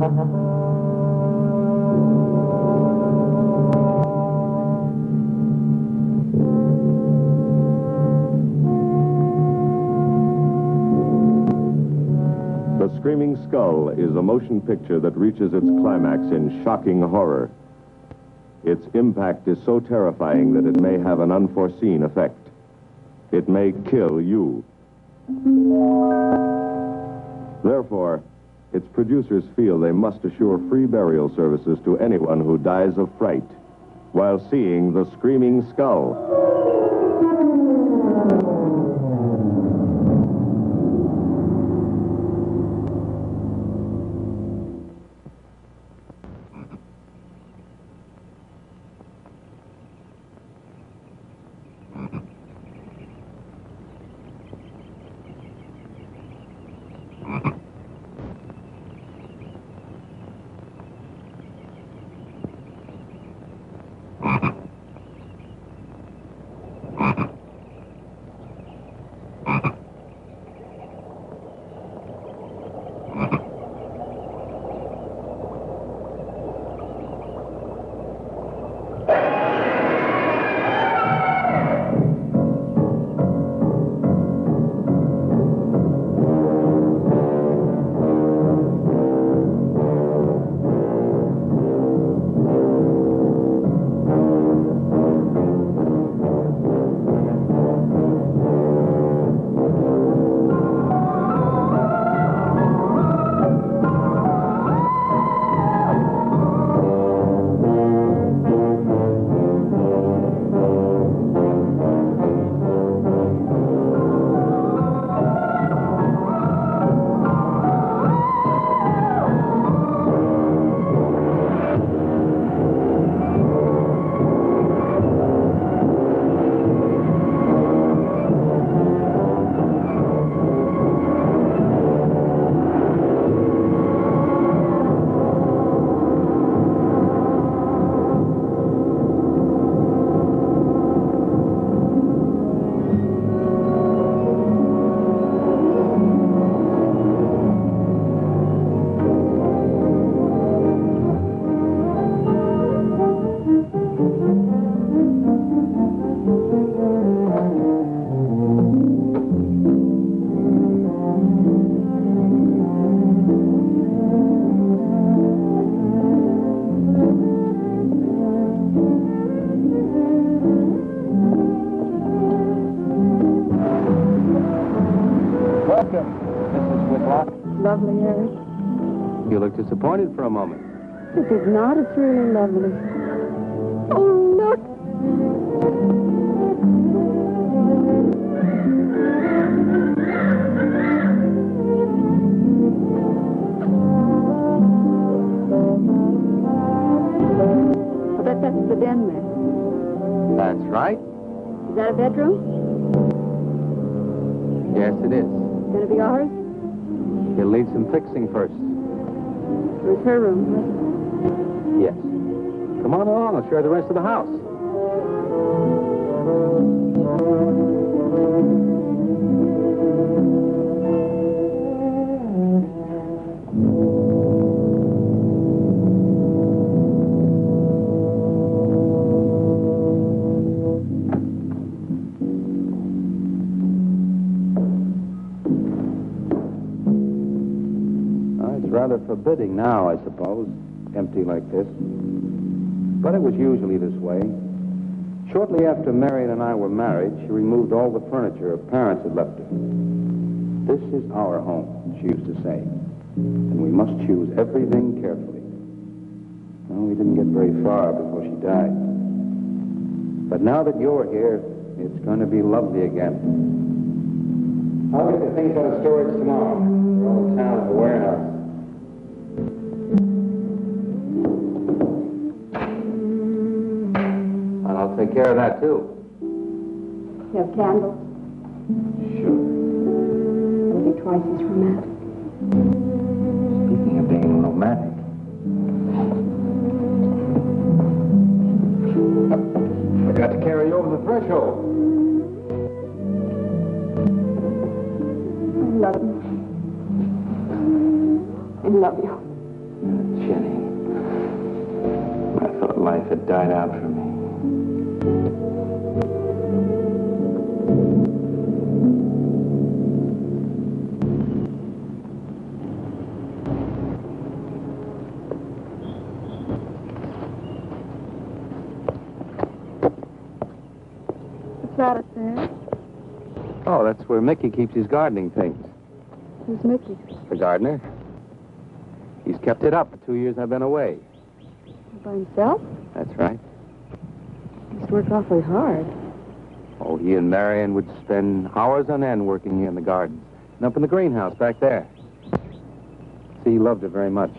The Screaming Skull is a motion picture that reaches its climax in shocking horror. Its impact is so terrifying that it may have an unforeseen effect. It may kill you. Therefore, its producers feel they must assure free burial services to anyone who dies of fright while seeing The Screaming Skull. Lovely, Harry. You look disappointed for a moment. It is not. It's really lovely. Oh, look. I bet that's the den there. That's right. Is that a bedroom? Yes, it is. Gonna be ours? You'll need some fixing first. Where's her room? Yes. Come on along. I'll show you the rest of the house. Rather forbidding now, I suppose, empty like this. But it was usually this way. Shortly after Marion and I were married, she removed all the furniture her parents had left her. This is our home, she used to say, and we must choose everything carefully. Well, we didn't get very far before she died. But now that you're here, it's going to be lovely again. I'll get the things out of storage tomorrow. They're all in town at the warehouse. I'll take care of that, too. You have candles? Sure. It'll be twice as romantic. Speaking of being romantic. I got to carry you over the threshold. I love you. I love you. Jenni. I thought life had died out for me. What's that up there? Oh, that's where Mickey keeps his gardening things. Who's Mickey? The gardener. He's kept it up for 2 years I've been away. By himself? That's right. He must work awfully hard. Oh, he and Marion would spend hours on end working here in the garden. And up in the greenhouse back there. See, he loved her very much.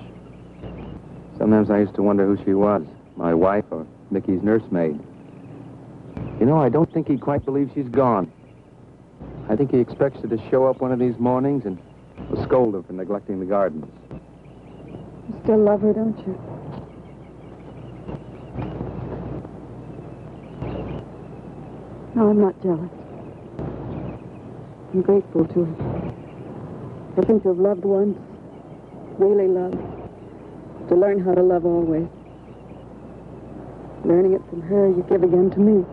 Sometimes I used to wonder who she was, my wife or Mickey's nursemaid. You know, I don't think he quite believes she's gone. I think he expects her to show up one of these mornings and will scold her for neglecting the gardens. You still love her, don't you? No, I'm not jealous. I'm grateful to her. I think to have loved once, really loved, to learn how to love always. Learning it from her, you give again to me.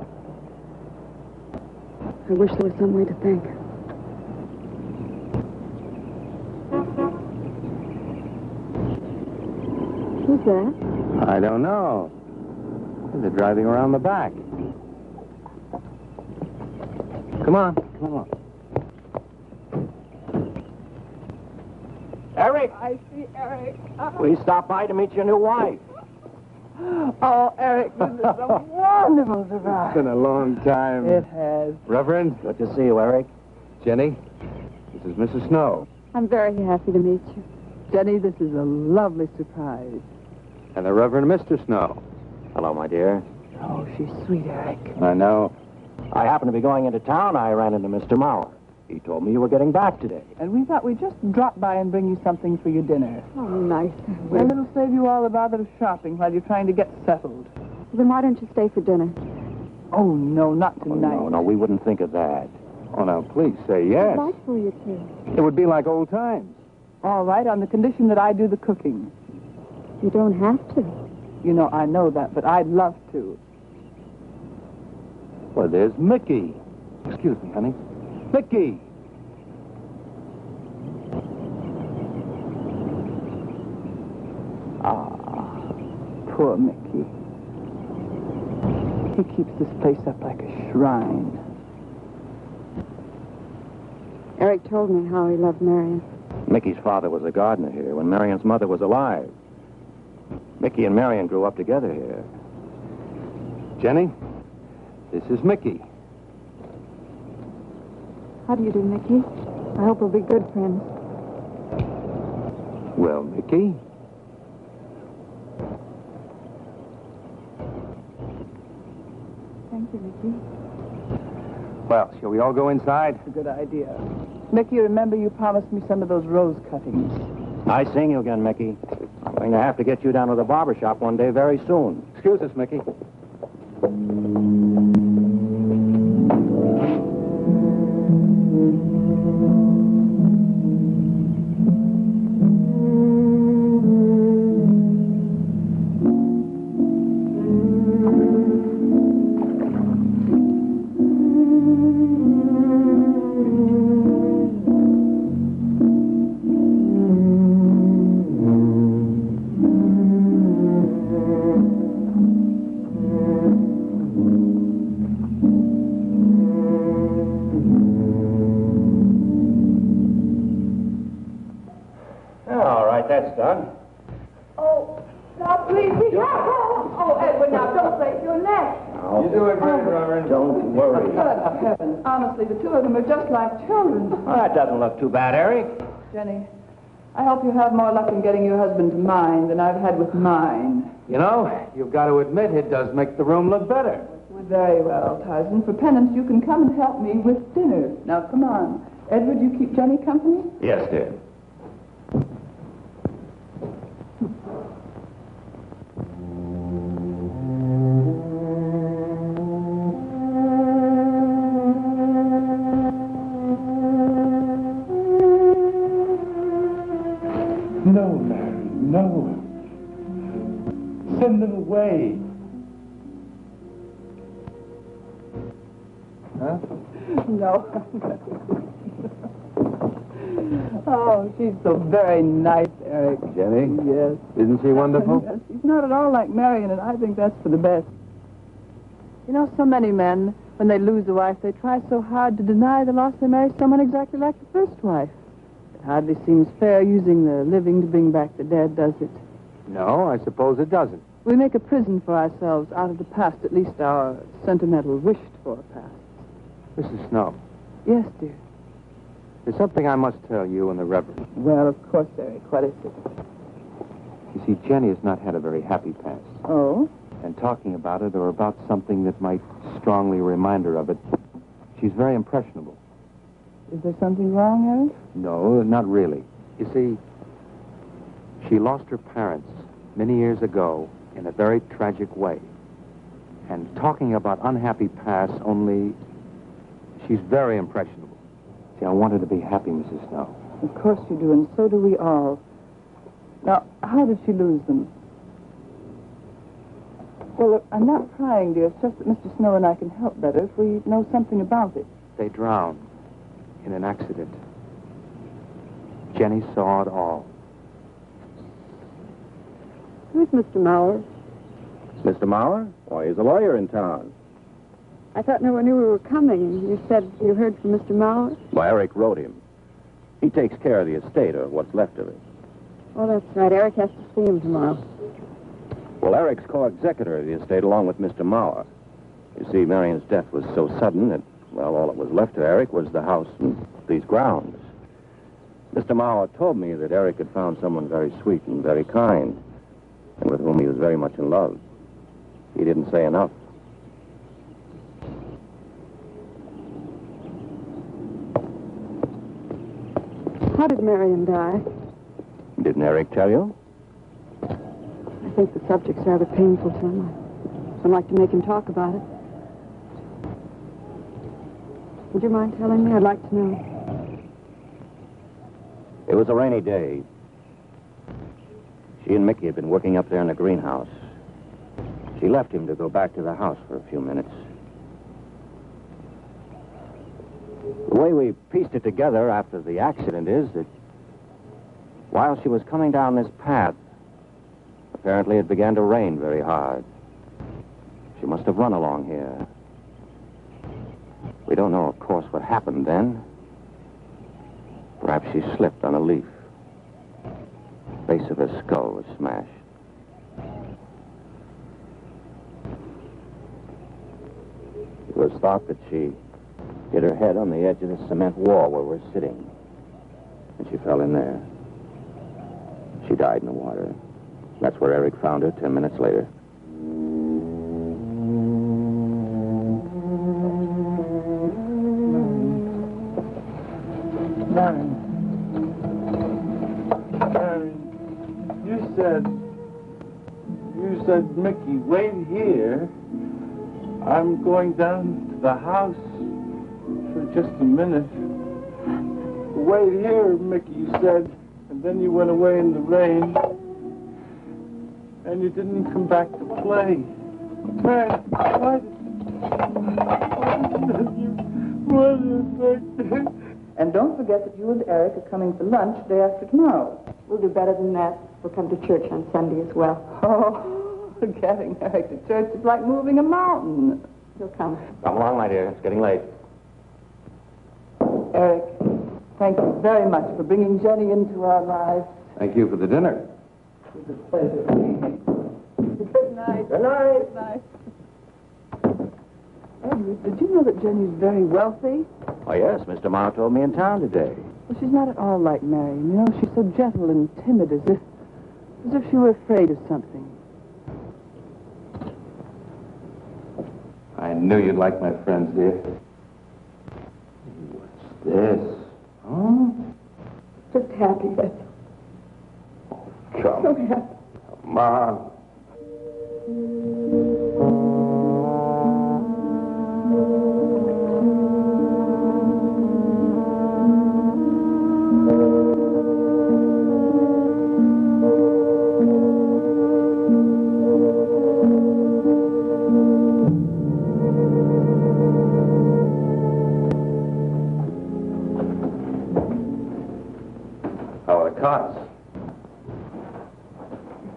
I wish there was some way to thank her. Who's that? I don't know. They're driving around the back. Come on, come on. Eric! I see Eric. We stopped by to meet your new wife. Oh, Eric, this is a wonderful surprise. It's been a long time. It has. Reverend, Good to see you, Eric. Jenni, this is Mrs. Snow. I'm very happy to meet you. Jenni, this is a lovely surprise. And the Reverend Mr. Snow. Hello, my dear. Oh, she's sweet, Eric. I know. I happened to be going into town. I ran into Mr. Mauer. He told me you were getting back today. And we thought we'd just drop by and bring you something for your dinner. Oh, nice. And it'll save you all the bother of shopping while you're trying to get settled. Then why don't you stay for dinner? Oh, no, not Oh, tonight. no, we wouldn't think of that. Oh, now, please say yes. I'd like for you to. It would be like old times. All right, on the condition that I do the cooking. You don't have to. You know, I know that, but I'd love to. Well, there's Mickey. Excuse me, honey. Mickey! Poor Mickey. He keeps this place up like a shrine. Eric told me how he loved Marion. Mickey's father was a gardener here when Marion's mother was alive. Mickey and Marion grew up together here. Jenni, this is Mickey. How do you do, Mickey? I hope we'll be good friends. Well, Mickey? Thank you, Mickey. Well, shall we all go inside? It's a good idea. Mickey, remember you promised me some of those rose cuttings. Nice seeing you again, Mickey. I'm going to have to get you down to the barber shop one day very soon. Excuse us, Mickey. All right, that's done. Oh, now please be careful. Oh, Edward, now don't break your neck. You're doing great, Reverend. Don't worry. Good heavens. Honestly, the two of them are just like children. Well, that doesn't look too bad, Eric. Jenni, I hope you have more luck in getting your husband to mine than I've had with mine. You know, you've got to admit it does make the room look better. Very well, Tarzan. For penance, you can come and help me with dinner. Now, come on. Edward, you keep Jenni company? Yes, dear. No, Mary, no. Send them away. Huh? No. Oh, she's so very nice, Eric. Jenny? Yes. Isn't she wonderful? Yes, she's not at all like Marion, and I think that's for the best. You know, so many men, when they lose a wife, they try so hard to deny the loss they marry someone exactly like the first wife. It hardly seems fair using the living to bring back the dead, does it? No, I suppose it doesn't. We make a prison for ourselves out of the past, at least our sentimental, wished-for past. Mrs. Snow, Yes, dear. there's something I must tell you and the Reverend. Well, of course, Eric. What is it? You see, Jenny has not had a very happy past. Oh? And talking about it or about something that might strongly remind her of it, she's very impressionable. Is there something wrong, Eric? No, not really. You see, she lost her parents many years ago in a very tragic way. And talking about unhappy past only, she's very impressionable. See, I want her to be happy, Mrs. Snow. Of course you do, and so do we all. Now, how did she lose them? Well, look, I'm not prying, dear. It's just that Mr. Snow and I can help better if we know something about it. They drowned in an accident. Jenny saw it all. Who's Mr. Mauer? Mr. Mauer? Why, he's a lawyer in town. I thought no one knew we were coming. You said you heard from Mr. Mauer? Why, Eric wrote him. He takes care of the estate, or what's left of it. Oh, that's right. Eric has to see him tomorrow. Well, Eric's co-executor of the estate along with Mr. Mauer. You see, Marion's death was so sudden that, well, all that was left to Eric was the house and these grounds. Mr. Mauer told me that Eric had found someone very sweet and very kind, and with whom he was very much in love. He didn't say enough. How did Marion die? Didn't Eric tell you? I think the subject's rather painful to him. I don't like to make him talk about it. Would you mind telling me? I'd like to know. It was a rainy day. She and Mickey had been working up there in the greenhouse. She left him to go back to the house for a few minutes. The way we pieced it together after the accident is that while she was coming down this path, apparently it began to rain very hard. She must have run along here. We don't know, of course, what happened then. Perhaps she slipped on a leaf. The base of her skull was smashed. It was thought that she hit her head on the edge of the cement wall where we're sitting. And she fell in there. She died in the water. That's where Eric found her 10 minutes later. Marion, you said, Mickey, wait here. I'm going down to the house for just a minute. Wait here, Mickey, you said. And then you went away in the rain. And you didn't come back to play. Man, what? And don't forget that you and Eric are coming for lunch day after tomorrow. We'll do better than that. We'll come to church on Sunday as well. Oh, getting Eric to church is like moving a mountain. He'll come. Come along, my dear. It's getting late. Eric, thank you very much for bringing Jenny into our lives. Thank you for the dinner. It was a pleasure. Good night. Good night. Good night. Edward, did you know that Jenny's very wealthy? Oh, yes. Mr. Mauer told me in town today. Well, she's not at all like Marion. You know, she's so gentle and timid, as if she were afraid of something. I knew you'd like my friends, dear. What's this? Huh? Just happy, that's Come. so happy. Come on.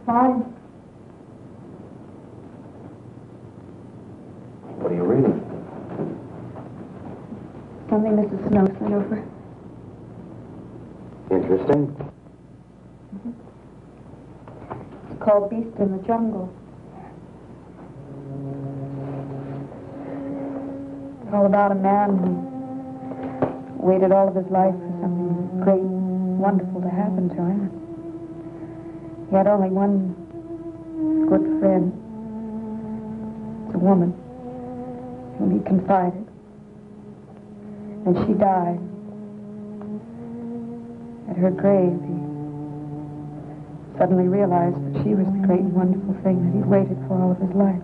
Fine. What are you reading? Something Mrs. Snow sent over. Interesting. It's called Beast in the Jungle. It's all about a man who waited all of his life for something great, wonderful to happen to him. He had only one good friend. It's a woman whom he confided. And she died. At her grave, he suddenly realized that she was the great and wonderful thing that he'd waited for all of his life.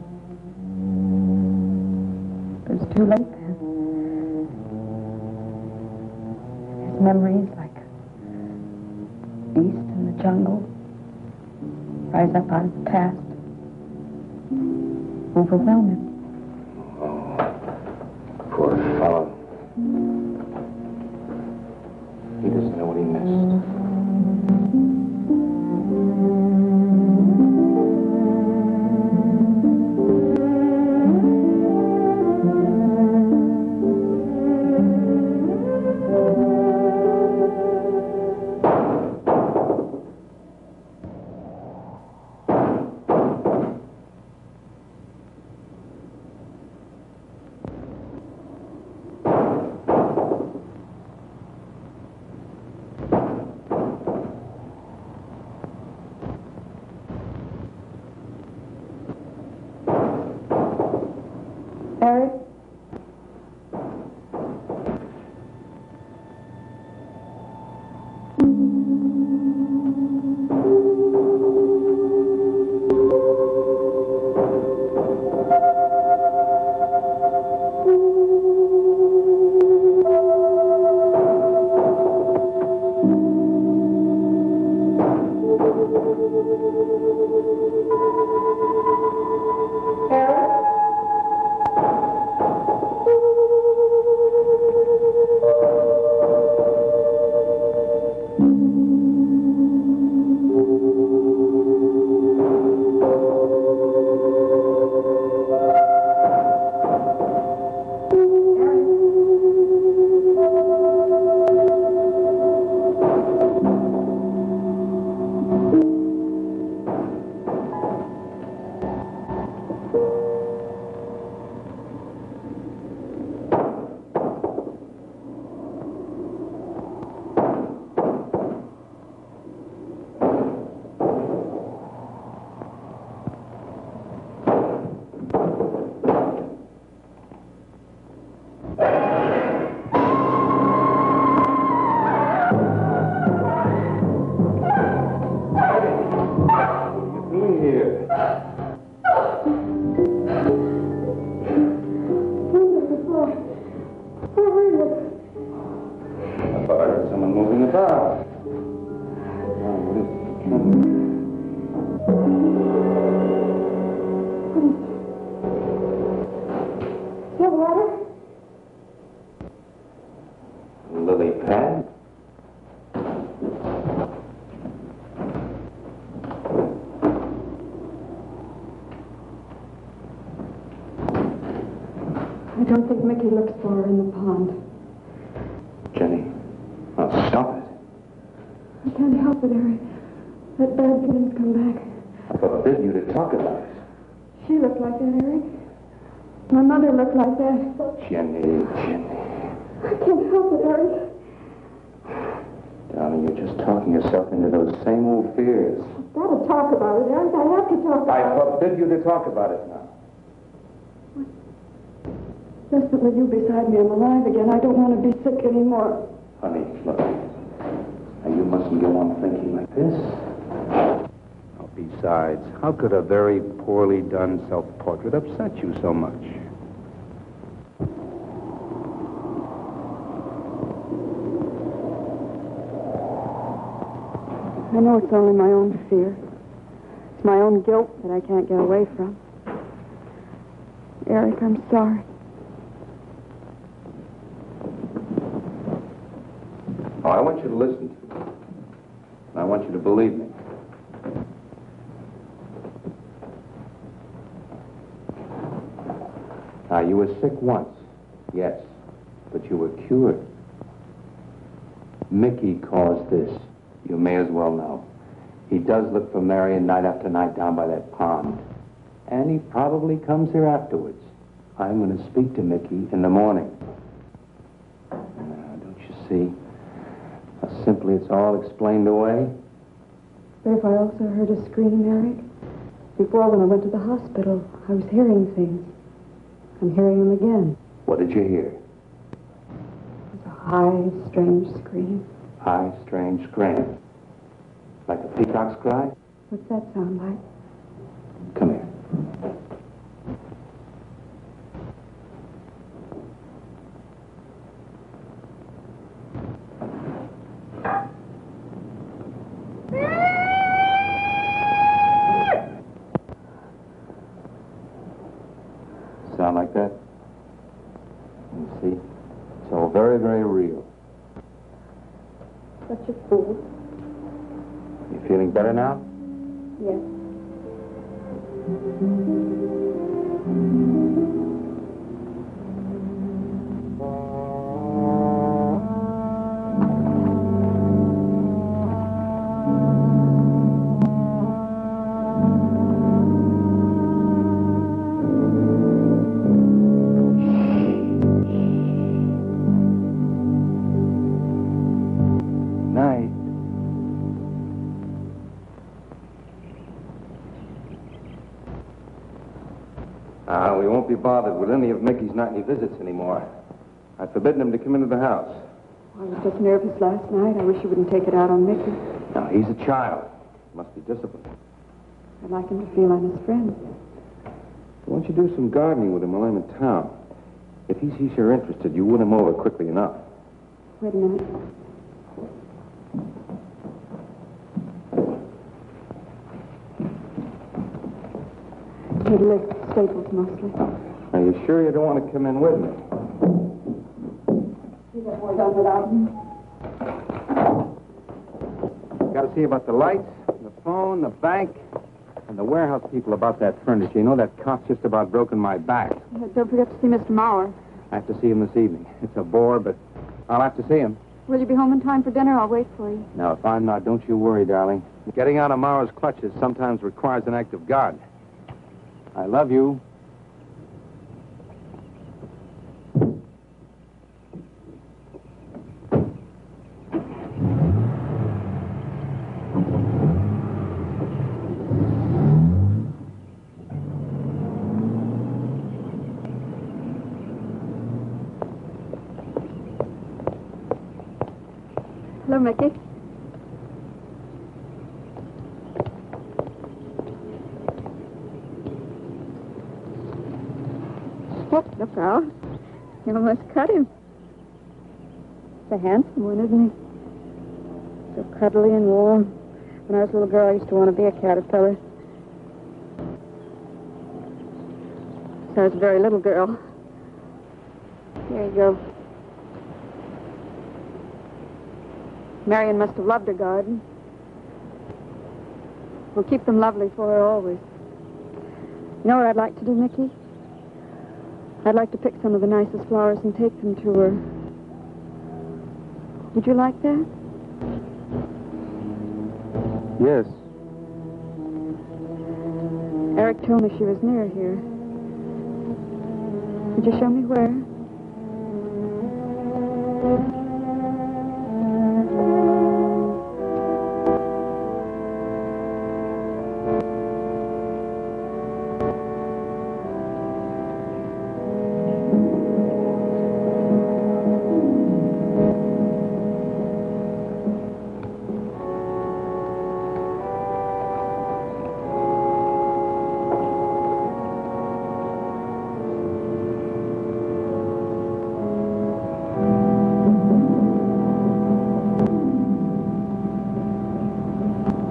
But it was too late then. His memories, like beast in the jungle, rise up out of the past, overwhelm him. Oh, poor fellow. He doesn't know what he missed. Eric? I don't think Mickey looks for her in the pond. Jenny, oh, stop it. I can't help it, Eric. That bad feeling's come back. I forbid you to talk about it. She looked like that, Eric. My mother looked like that. Jenny. I can't help it, Eric. Darling, you're just talking yourself into those same old fears. I've got to talk about it, Eric. I have to talk about it. I forbid you to talk about it now. Just that with you beside me, I'm alive again. I don't want to be sick anymore. Honey, look. Now, you mustn't go on thinking like this. Oh, besides, how could a very poorly done self-portrait upset you so much? I know it's only my own fear. It's my own guilt that I can't get away from. Eric, I'm sorry. Oh, I want you to listen to me. I want you to believe me. You were sick once, yes, but you were cured. Mickey caused this. You may as well know. He does look for Marion night after night down by that pond. And he probably comes here afterwards. I'm going to speak to Mickey in the morning. Now, don't you see? How simply it's all explained away? But if I also heard a scream, Eric? Before, when I went to the hospital, I was hearing things. I'm hearing them again. What did you hear? It was a high, strange scream. High, strange scream. Like a peacock's cry? What's that sound like? Come here. Sound like that? You see? It's all very, very real. Such a fool. You feeling better now? Yes. We won't be bothered with any of Mickey's nightly visits anymore. I've forbidden him to come into the house. I was just nervous last night. I wish you wouldn't take it out on Mickey. Now, he's a child. He must be disciplined. I'd like him to feel I'm his friend. Why don't you do some gardening with him while I'm in town? If he sees you're interested, you win him over quickly enough. Wait a minute. He'd lift staples mostly. Are you sure you don't want to come in with me? You got more done without me. Got to see about the lights, the phone, the bank, and the warehouse people about that furniture. You know, that cop's just about broken my back. Don't forget to see Mr. Maurer. I have to see him this evening. It's a bore, but I'll have to see him. Will you be home in time for dinner? I'll wait for you. Now, if I'm not, don't you worry, darling. Getting out of Maurer's clutches sometimes requires an act of God. I love you. Hello, Mickey. Oh, look out. You almost cut him. He's a handsome one, isn't he? So cuddly and warm. When I was a little girl, I used to want to be a caterpillar. So I was a very little girl. Here you go. Marion must have loved her garden. We'll keep them lovely for her always. You know what I'd like to do, Mickey? I'd like to pick some of the nicest flowers and take them to her. Would you like that? Yes. Eric told me she was near here. Could you show me where?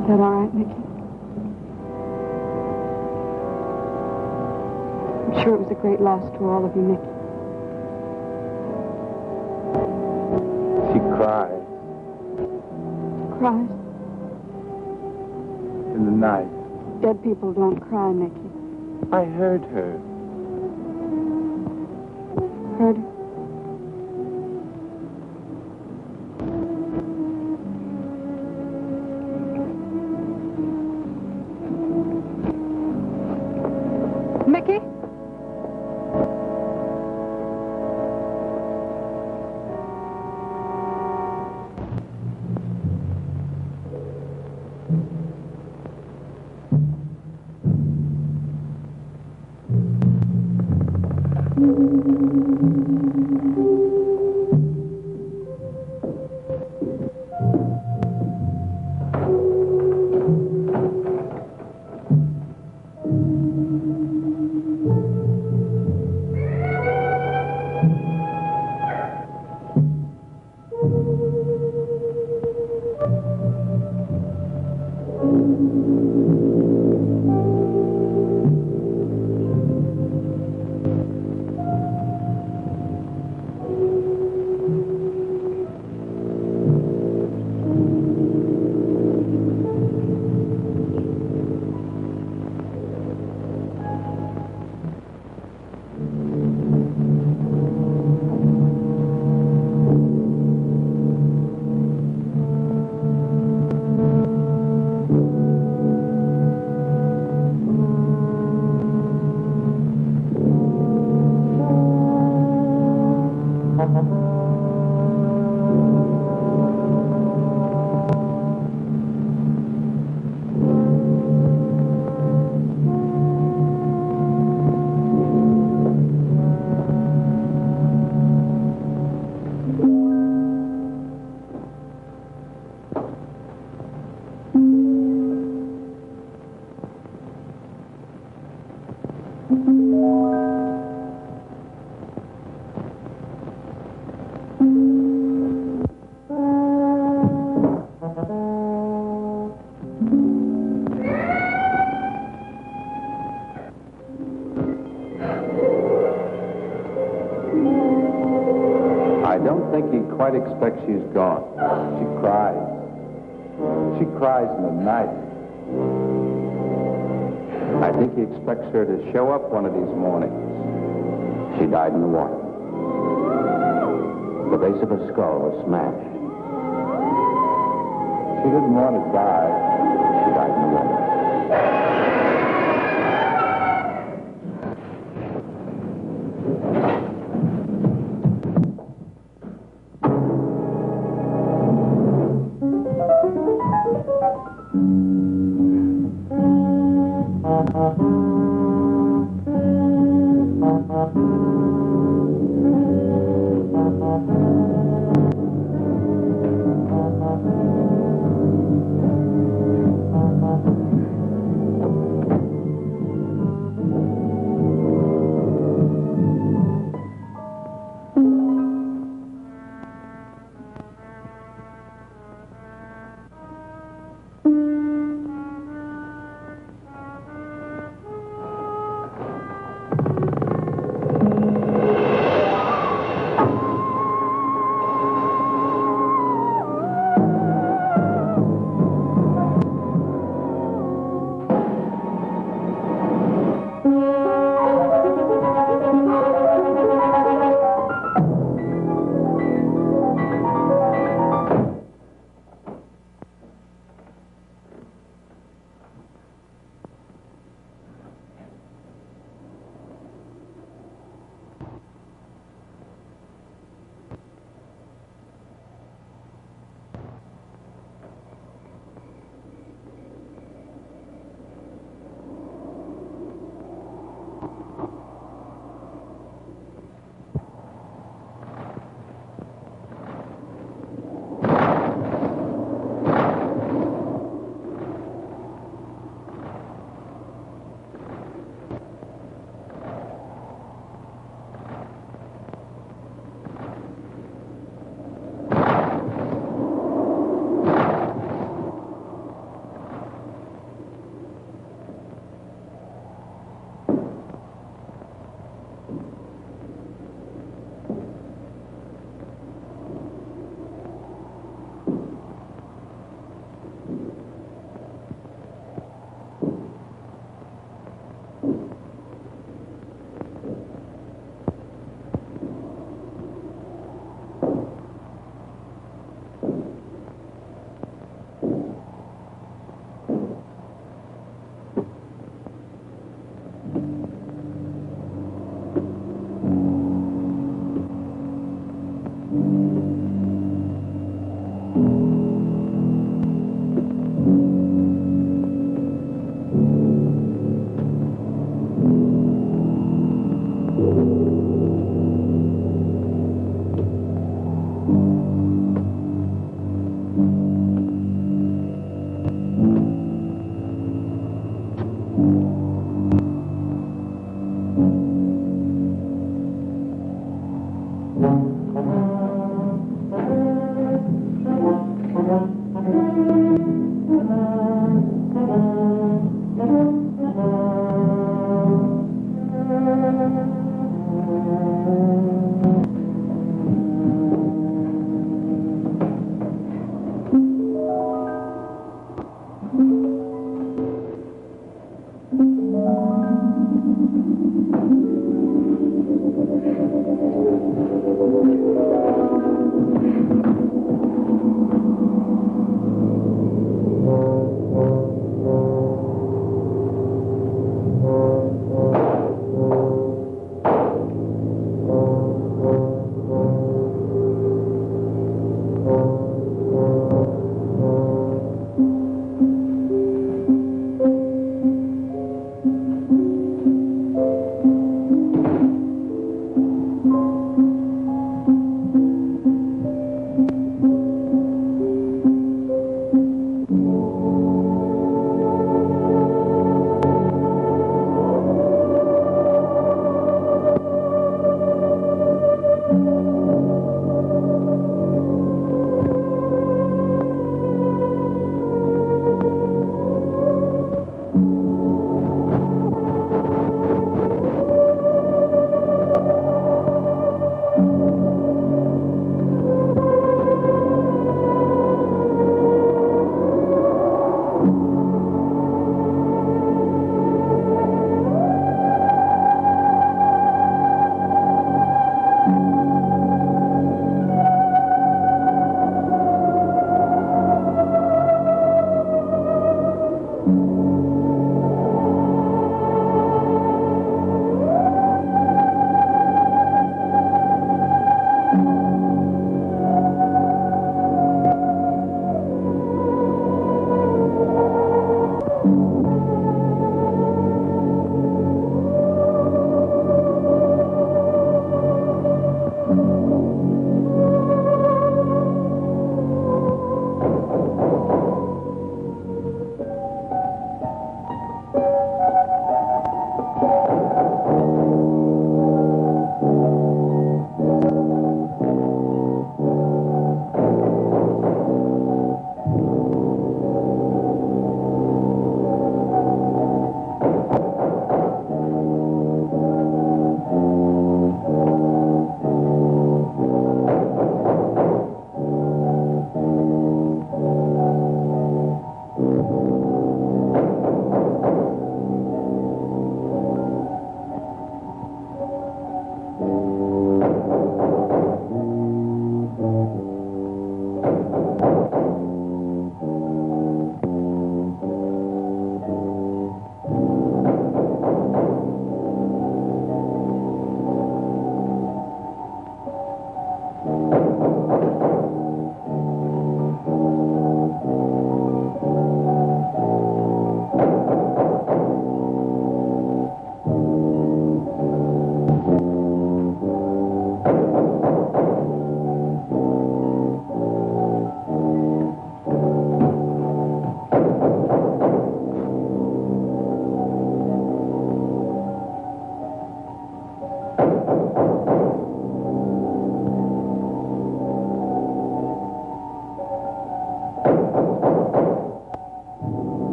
Is that all right, Mickey? I'm sure it was a great loss to all of you, Mickey. She cried Cries? in the night. Dead people don't cry, Mickey. I heard her. heard her. Mickey? I don't think he quite expects she's gone. She cries. She cries in the night. I think he expects her to show up one of these mornings. She died in the water. The base of her skull was smashed. She didn't want to die. She died in the water.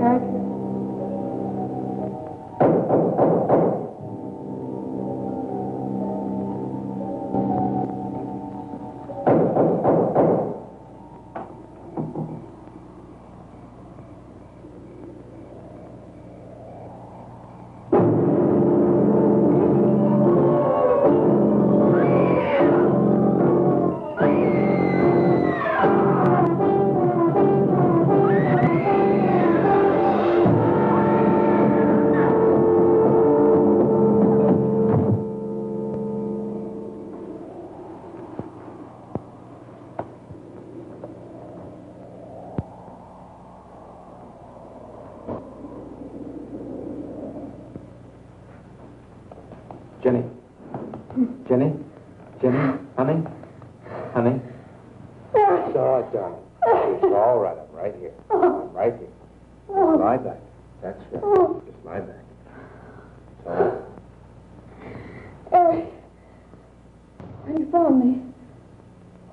Eric? Jenny? Jenny? Jenny? Honey? Honey? It's all right, darling. It's all right. I'm right here. I'm right here. Just lie back. That's right. Just lie back. It's all right. Eric, when you found me,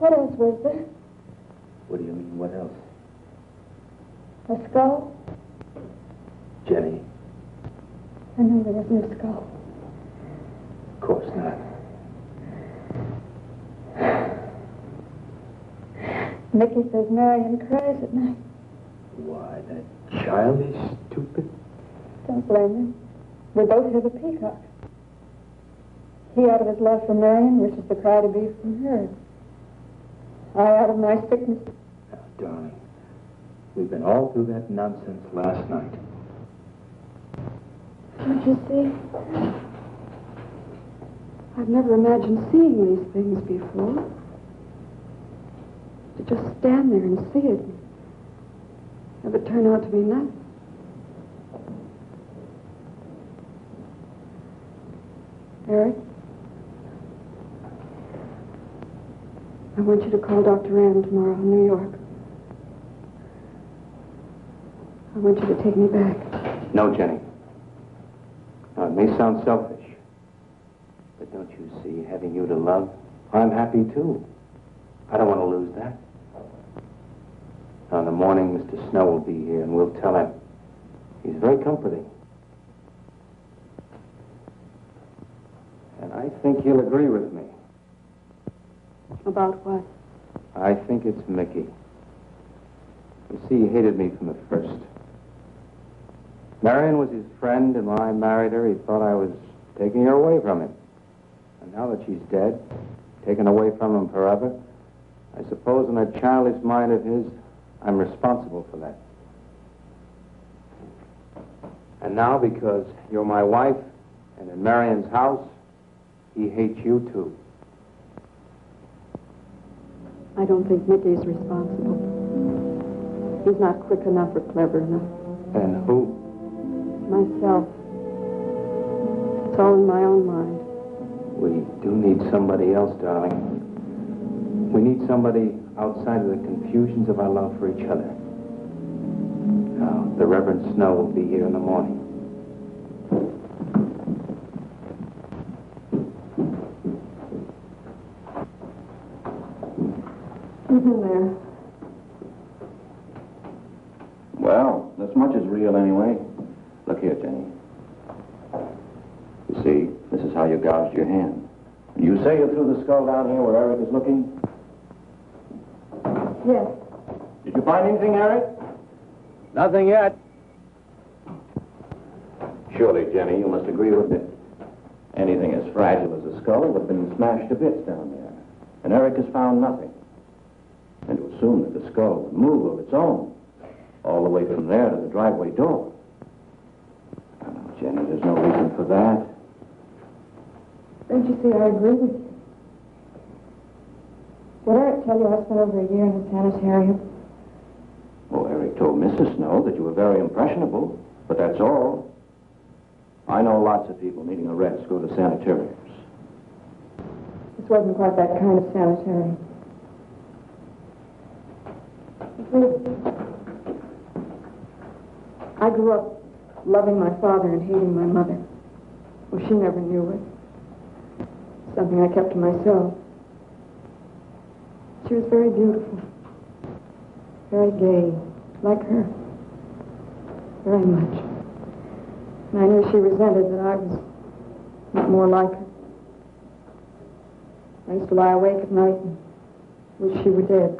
what else was there? What do you mean, what else? A skull? Jenny? I knew there wasn't a skull. Of course not. Mickey says Marion cries at night. Why, that child is stupid. Don't blame him. We both hear the peacock. He out of his love for Marion wishes the cry to be from her. I out of my sickness. Now, darling, we've been all through that nonsense last night. Don't you see? I've never imagined seeing these things before. To just stand there and see it. Have it turn out to be nothing. Eric? I want you to call Dr. Ann tomorrow in New York. I want you to take me back. No, Jenny. Now, it may sound selfish, but don't you see, having you to love, I'm happy too. I don't want to lose that. Now, in the morning, Mr. Snow will be here, and we'll tell him. He's very comforting. And I think he'll agree with me. About what? I think it's Mickey. You see, he hated me from the first. Marion was his friend, and when I married her, he thought I was taking her away from him. And now that she's dead, taken away from him forever, I suppose in that childish mind of his, I'm responsible for that. And now, because you're my wife, and in Marion's house, he hates you too. I don't think Mickey's responsible. He's not quick enough or clever enough. And who? Myself. It's all in my own mind. We do need somebody else, darling. We need somebody outside of the confusions of our love for each other. Now, the Reverend Snow will be here in the morning. Who's in there? Well, this much is real anyway. Look here, Jenny. You see, this is how you gouged your hand. You say you threw the skull down here where Eric is looking? Yes. Did you find anything, Eric? Nothing yet. Surely, Jenny, you must agree with me. Anything as fragile as a skull would have been smashed to bits down there. And Eric has found nothing. And to assume that the skull would move of its own, all the way from there to the driveway door. Oh, no, Jenny, there's no reason for that. Don't you see, I agree with you. Did Eric tell you I spent over a year in the sanitarium? Well, Eric told Mrs. Snow that you were very impressionable, but that's all. I know lots of people needing a rest go to sanitariums. This wasn't quite that kind of sanitarium. I grew up loving my father and hating my mother. Well, she never knew it. Something I kept to myself. She was very beautiful. Very gay, like her. very much. And I knew she resented that I was not more like her. I used to lie awake at night and wish she were dead.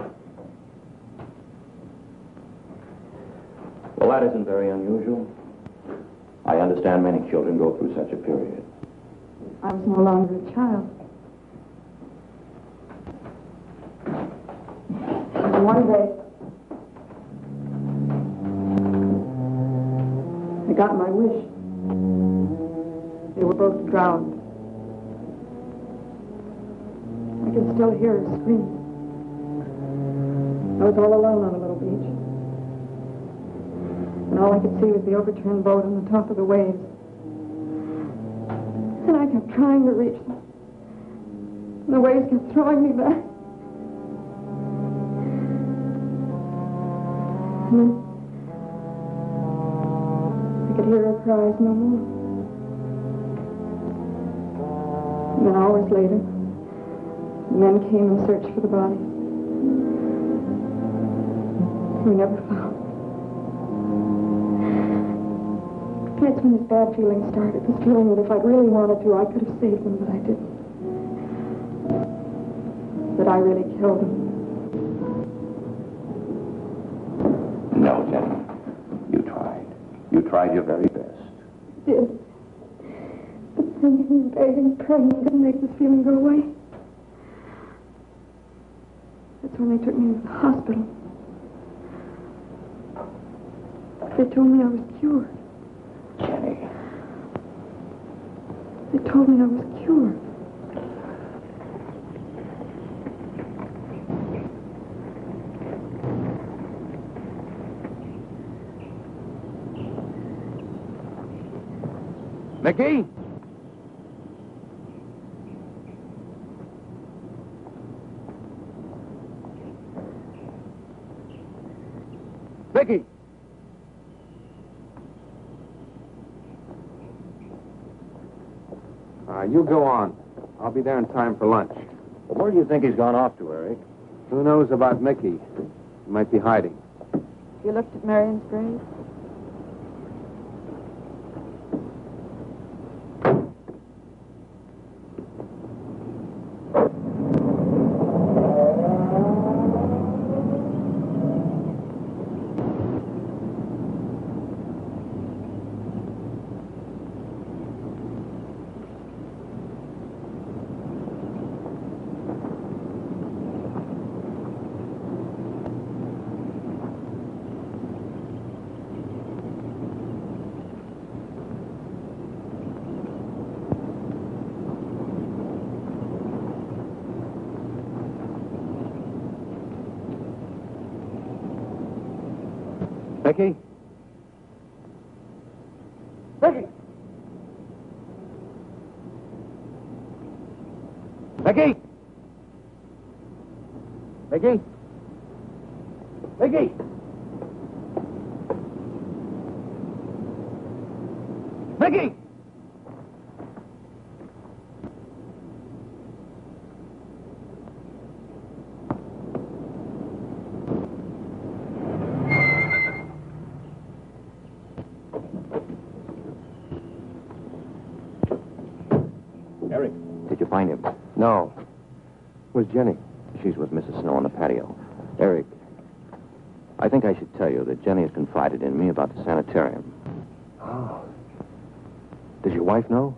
Well, that isn't very unusual. I understand many children go through such a period. I was no longer a child. And one day, I got my wish. They were both drowned. I can still hear her scream. I was all alone on a little beach. And all I could see was the overturned boat on the top of the waves. And I kept trying to reach them. And the waves kept throwing me back. And then I could hear her cries no more. And then hours later, the men came and searched for the body. We never found. That's when this bad feeling started. This feeling that if I'd really wanted to, I could have saved them, but I didn't. That I really killed them. No, Jenny. You tried. You tried your very best. I did. But singing and begging and praying didn't make this feeling go away. That's when they took me to the hospital. They told me I was cured. Jenny. They told me I was cured. Mickey? Mickey! You go on. I'll be there in time for lunch. Well, where do you think he's gone off to, Eric? Who knows about Mickey? He might be hiding. You looked at Marion's grave? Mickey? Mickey! Mickey! Mickey? Mickey! Mickey! Eric, did you find him? No. Where's Jenny? She's with Mrs. Snow on the patio. Eric, I think I should tell you that Jenny has confided in me about the sanitarium. Oh. Does your wife know?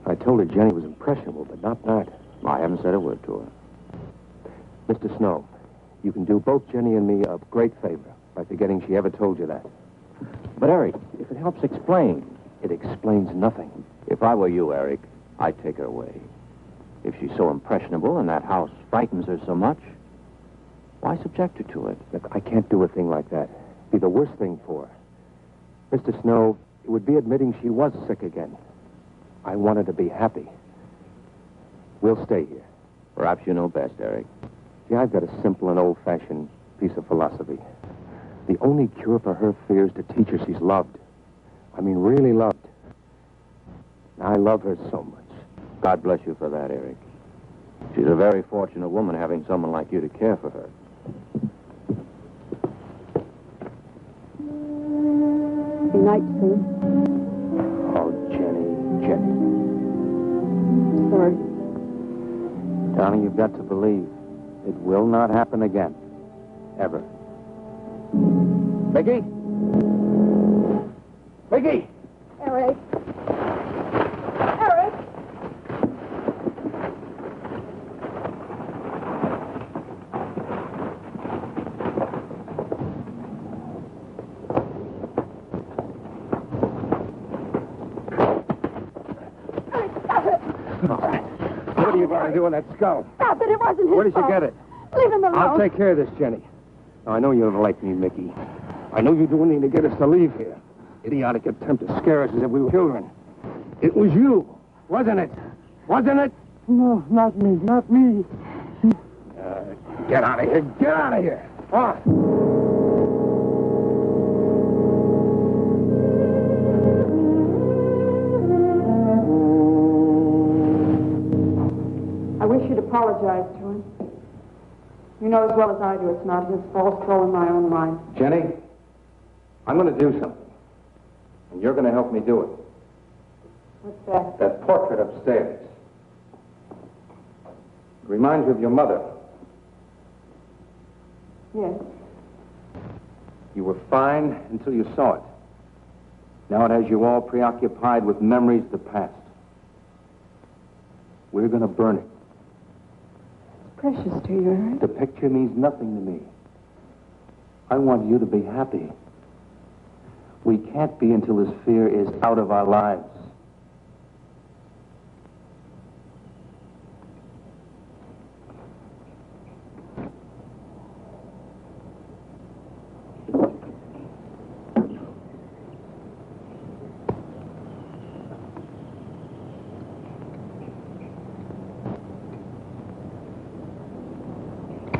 I told her Jenny was impressionable, but not that. I haven't said a word to her. Mr. Snow, you can do both Jenny and me a great favor by forgetting she ever told you that. But, Eric, if it helps explain. It explains nothing. If I were you, Eric, I'd take her away. If she's so impressionable and that house frightens her so much, why subject her to it? Look, I can't do a thing like that. It'd be the worst thing for her. Mr. Snow, it would be admitting she was sick again. I want her to be happy. We'll stay here. Perhaps you know best, Eric. See, I've got a simple and old-fashioned piece of philosophy. The only cure for her fear is to teach her she's loved. I mean, really loved. I love her so much. God bless you for that, Eric. She's a very fortunate woman having someone like you to care for her. be night soon. Oh, Jenny. Sorry. Darling, you've got to believe it will not happen again. Ever. Peggy? Peggy! Eric. What are you going to do with that skull? Stop it. It wasn't his Where did you fault. get it? Leave him alone. I'll take care of this, Jenny. Now, I know you don't like me, Mickey. I know you do anything to get us to leave here. Idiotic attempt to scare us as if we were children. It was you, wasn't it? Wasn't it? No, not me. Not me. Get out of here. Get out of here. On. I wish you'd apologize to him. You know as well as I do it's not his fault. It's all in my own mind. Jenny, I'm going to do something. And you're going to help me do it. What's that? That portrait upstairs. It reminds you of your mother. Yes. You were fine until you saw it. Now it has you all preoccupied with memories of the past. We're going to burn it. It's precious to you, Eric. The picture means nothing to me. I want you to be happy. We can't be until this fear is out of our lives.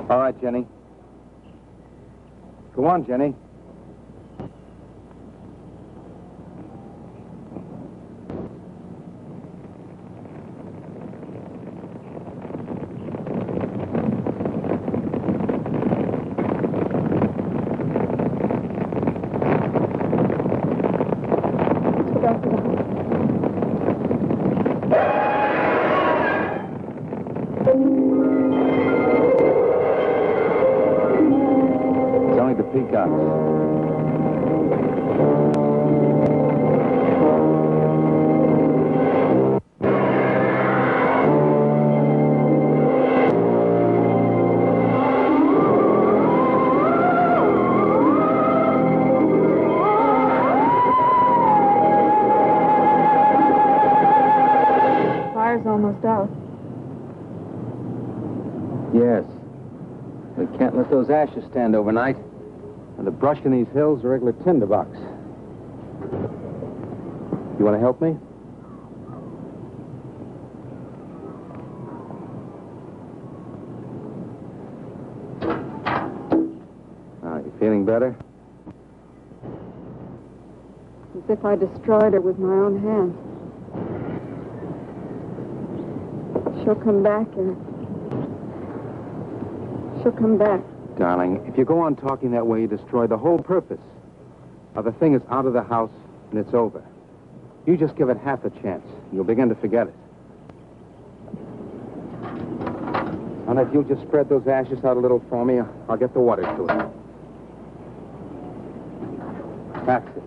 All right, Jenny. Go on, Jenny. Let's go back to the house. It's only the peacocks. Fire's almost out. Yes. We can't let those ashes stand overnight. And the brush in these hills are a regular tinderbox. You want to help me? You feeling better? As if I destroyed her with my own hands. She'll come back, Eric. She'll come back. Darling, if you go on talking that way, you destroy the whole purpose. Now, the thing is out of the house, and it's over. You just give it half a chance, and you'll begin to forget it. And if you'll just spread those ashes out a little for me, I'll get the water to it. That's it.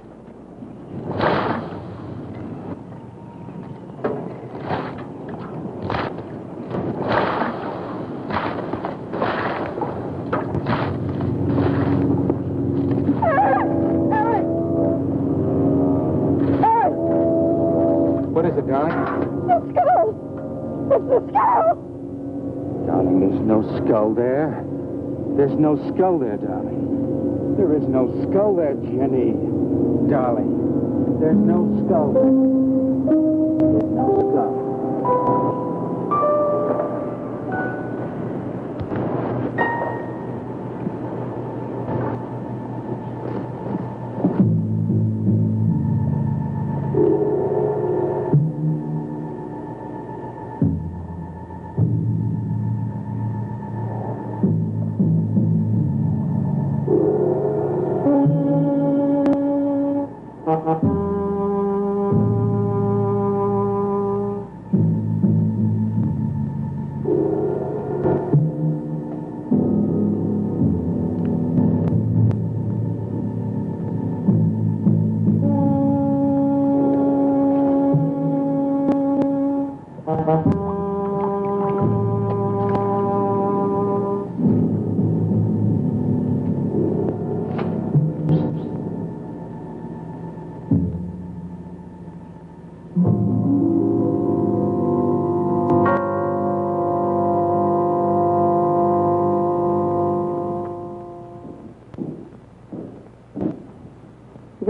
What is it, darling? The skull! It's the skull! Darling, there's no skull there. There's no skull there, darling. There is no skull there, Jenny. Darling, there's no skull there. There's no skull.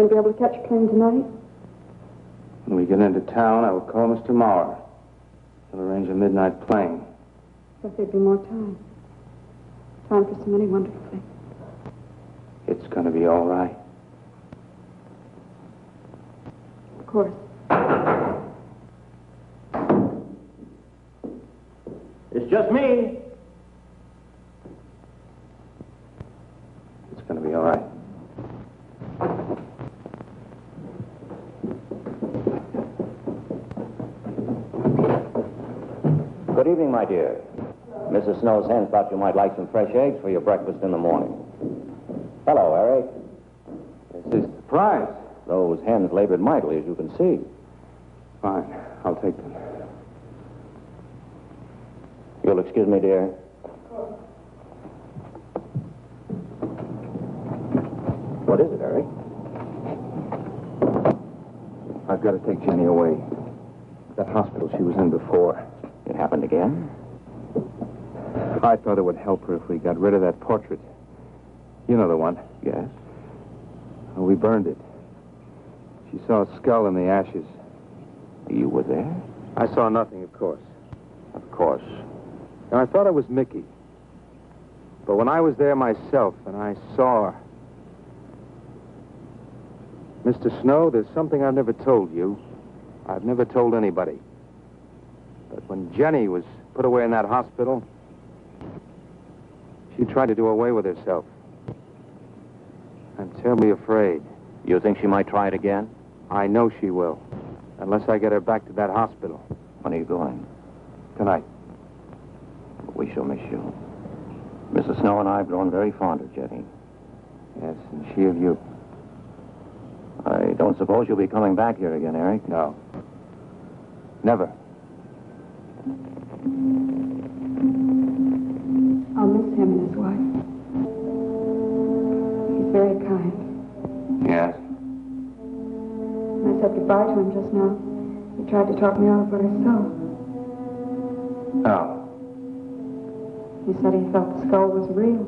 going to be able to catch a plane tonight? When we get into town, I will call Mr. Maurer. He'll arrange a midnight plane. But there'd be more time. Time for so many wonderful things. It's going to be all right. Of course. It's just me. It's going to be all right. Good evening, my dear. Mrs. Snow's hens thought you might like some fresh eggs for your breakfast in the morning. Hello, Eric. This is a surprise. Those hens labored mightily, as you can see. Fine. I'll take them. You'll excuse me, dear. What is it, Eric? I've got to take Jenny away. That hospital she was in before. It happened again? I thought it would help her if we got rid of that portrait. You know the one. Yes. Well, we burned it. She saw a skull in the ashes. You were there? I saw nothing, of course. Of course. And I thought it was Mickey. But when I was there myself and I saw her... Mr. Snow, there's something I've never told you. I've never told anybody. But when Jenny was put away in that hospital, she tried to do away with herself. I'm terribly afraid. You think she might try it again? I know she will. Unless I get her back to that hospital. When are you going? Tonight. We shall miss you. Mrs. Snow and I have grown very fond of Jenny. Yes, and she of you. I don't suppose you'll be coming back here again, Eric? No. Never. I'll miss him and his wife. He's very kind. Yes. When I said goodbye to him just now, he tried to talk me out of what I saw. Oh. He said he felt the skull was real.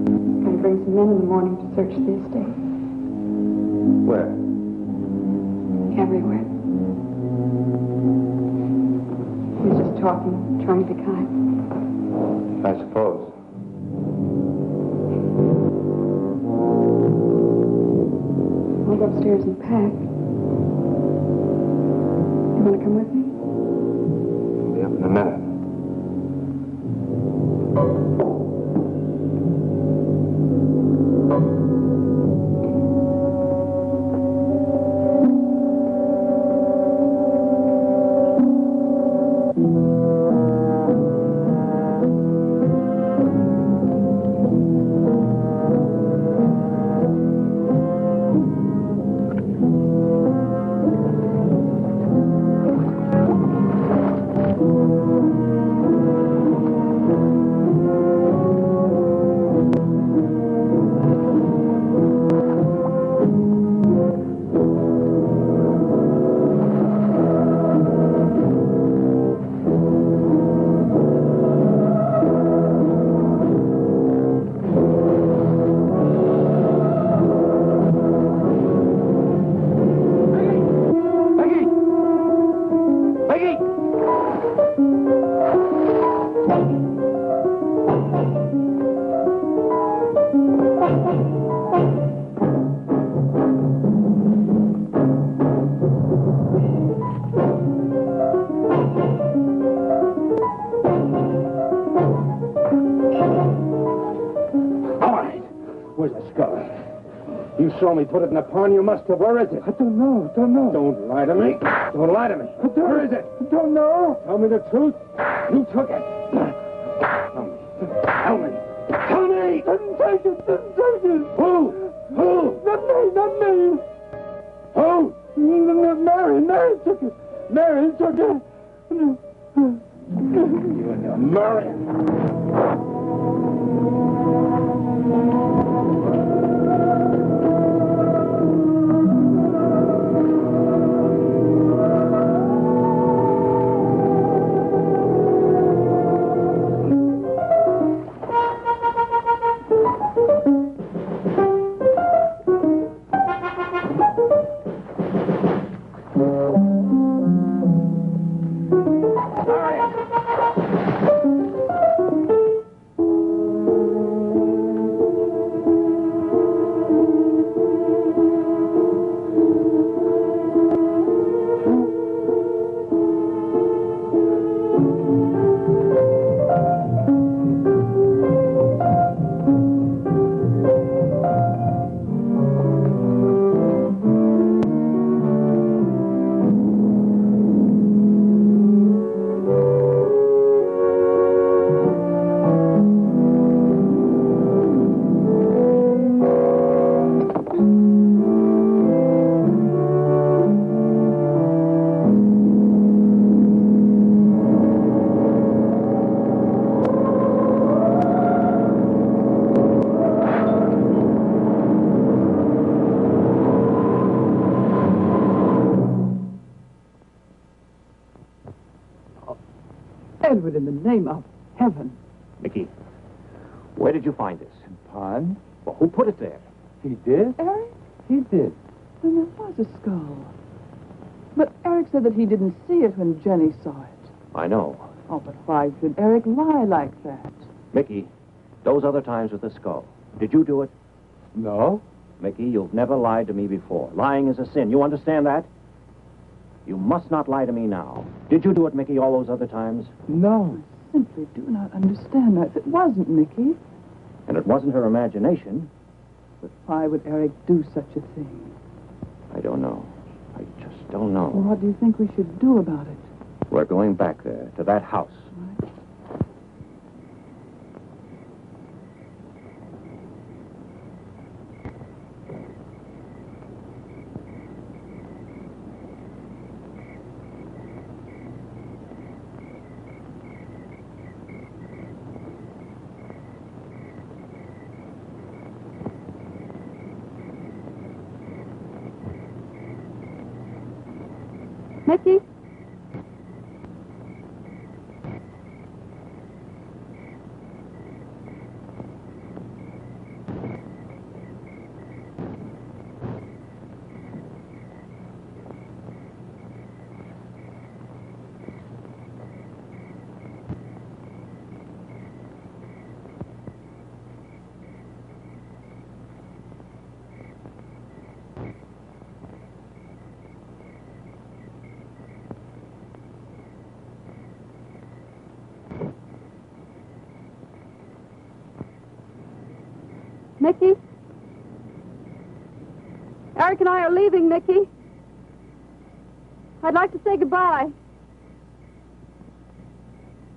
He's going to bring some men in the morning to search the estate. Where? Everywhere. He was just talking, trying to be kind. I suppose. I'll go upstairs and pack. You want to come with me? I'll be up in a minute. You saw me put it in the pond. You must have. Where is it? I don't know. Don't lie to me. Don't lie to me. Where is it? I don't know. Tell me the truth. You took it. Tell me. Tell me. Didn't take it. Who? Not me. Who? Mary took it. Mary took it. You and your Mary. Edward, in the name of heaven. Mickey, where did you find this? Pond? Well, who put it there? He did? Eric? He did. Then there was a skull. But Eric said that he didn't see it when Jenny saw it. I know. Oh, but why should Eric lie like that? Mickey, those other times with the skull, did you do it? No. Mickey, you've never lied to me before. Lying is a sin. You understand that? You must not lie to me now. Did you do it, Mickey, all those other times? No. I simply do not understand that. If it wasn't Mickey, And it wasn't her imagination. but why would Eric do such a thing? I don't know. I just don't know. Well, what do you think we should do about it? We're going back there, to that house. Right. Mickey? Mickey? Eric and I are leaving, Mickey. I'd like to say goodbye.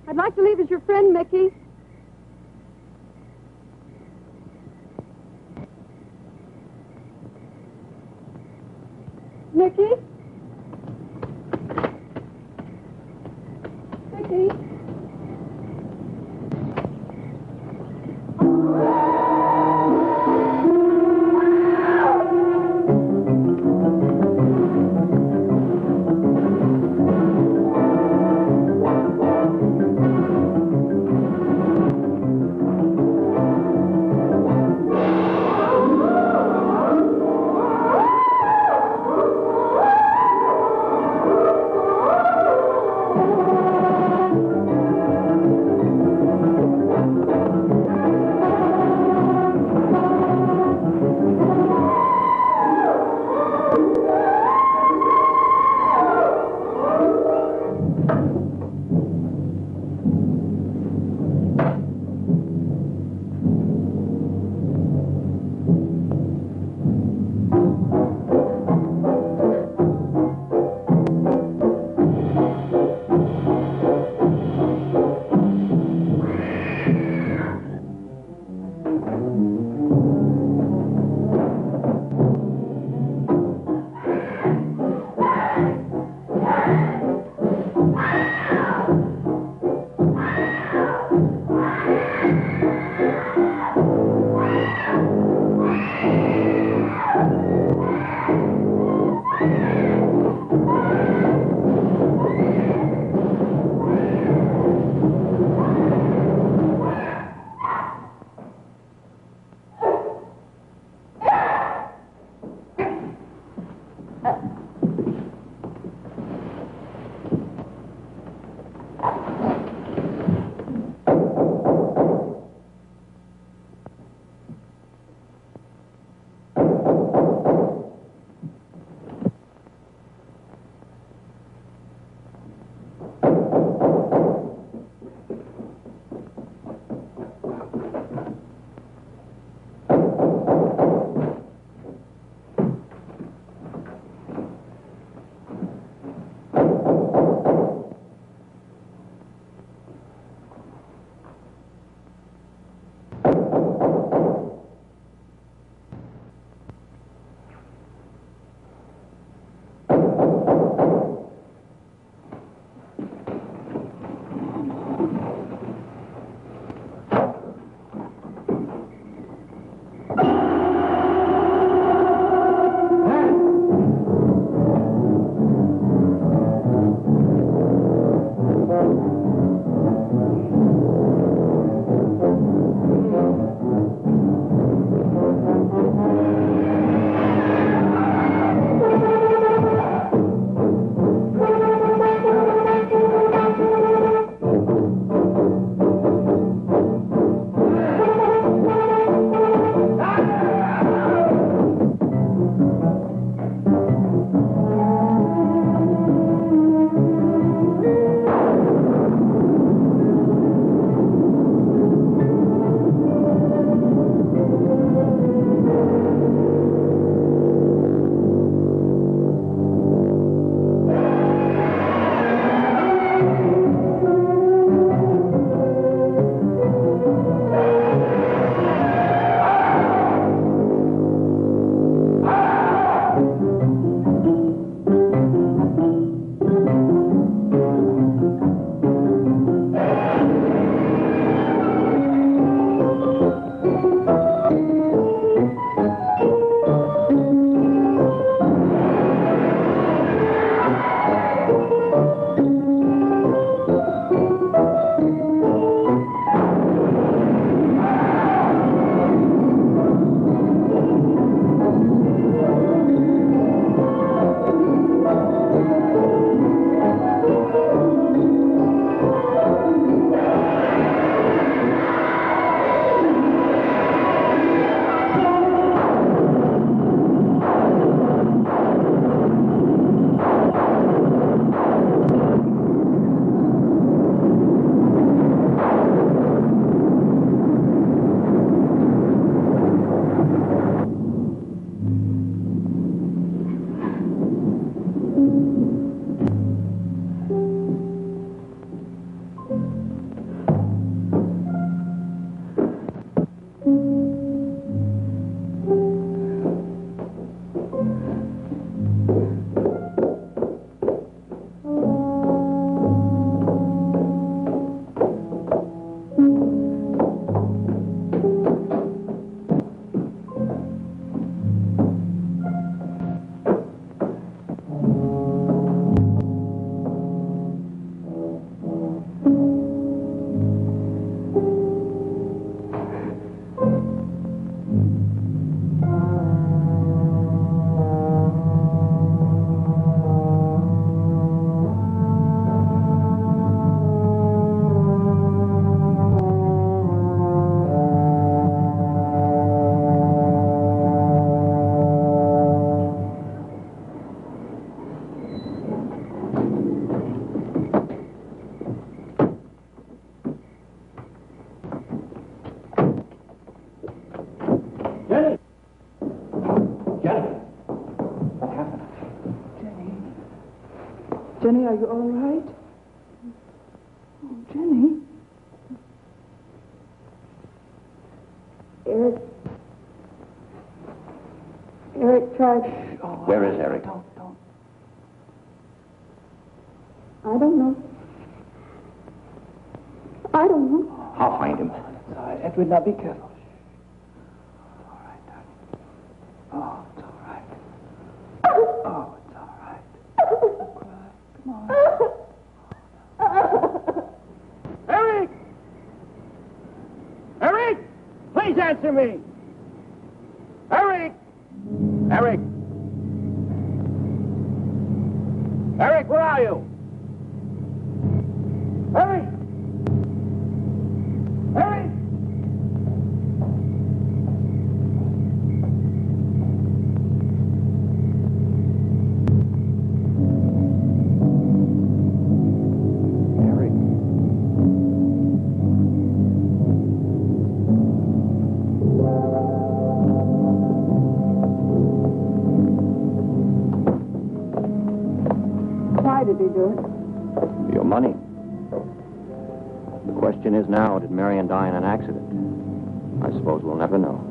I'd like to leave as your friend, Mickey. Mickey? Mickey? Jenny, are you all right? Oh, Jenny. Eric tried. Where is Eric? Don't. I don't know. I'll find him. It's all right. Edward, now be careful. It's all right, darling. Oh, it's all right. Oh, it's all right. Don't cry. Come on. Eric! Eric! Please answer me! Eric! Eric! Eric, where are you? Eric! Eric! Eric. Why did he do it? Your money. The question is now, did Marion die in an accident? I suppose we'll never know.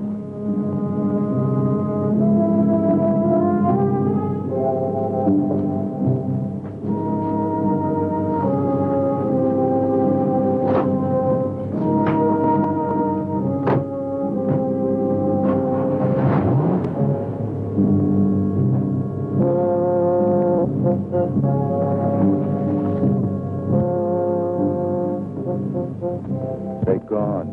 They're gone.